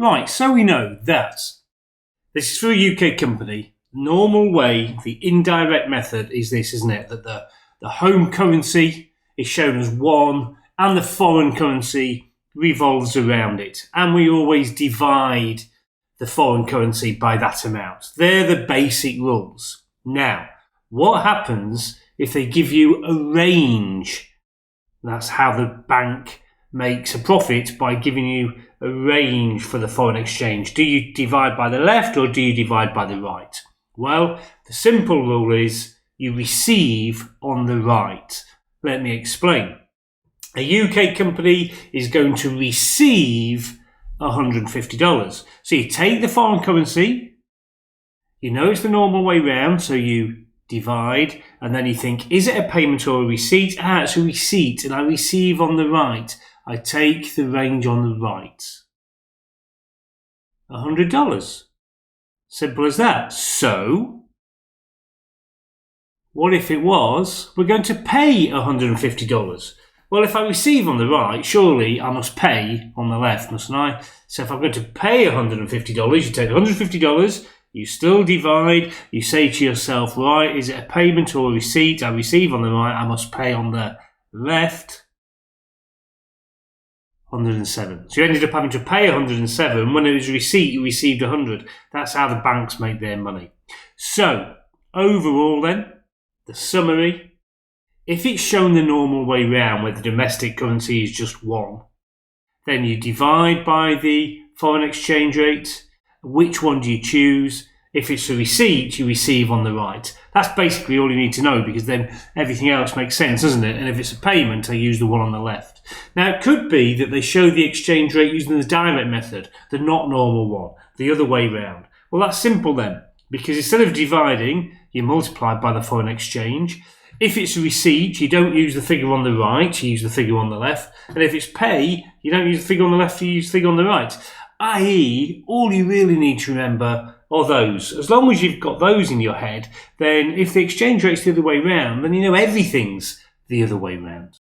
Right, so we know that this is for a UK company. Normal way, the indirect method is this, isn't it? That the home currency is shown as 1 and the foreign currency revolves around it. And we always divide the foreign currency by that amount. They're the basic rules. Now, what happens if they give you a range? That's how the bank makes a profit, by giving you a range for the foreign exchange. Do you divide by the left or do you divide by the right? Well, the simple rule is you receive on the right. Let me explain. A UK company is going to receive $150. So you take the foreign currency, you know it's the normal way round, so you divide, and then you think, is it a payment or a receipt? It's a receipt, and I receive on the right. I take the range on the right. $100. Simple as that. So, what if it was, we're going to pay $150? Well, if I receive on the right, surely I must pay on the left, mustn't I? So if I'm going to pay $150, you take $150, you still divide, you say to yourself, right, is it a payment or a receipt? I receive on the right, I must pay on the left. 107. So you ended up having to pay 107. When it was a receipt, you received 100. That's how the banks make their money. So, overall then, the summary, if it's shown the normal way round, where the domestic currency is just 1, then you divide by the foreign exchange rate. Which one do you choose? If it's a receipt, you receive on the right. That's basically all you need to know, because then everything else makes sense, doesn't it? And if it's a payment, I use the one on the left. Now, it could be that they show the exchange rate using the direct method, the not normal one, the other way round. Well, that's simple then, because instead of dividing, you multiply by the foreign exchange. If it's a receipt, you don't use the figure on the right, you use the figure on the left. And if it's pay, you don't use the figure on the left, you use the figure on the right. I.e., all you really need to remember are those. As long as you've got those in your head, then if the exchange rate's the other way round, then you know everything's the other way round.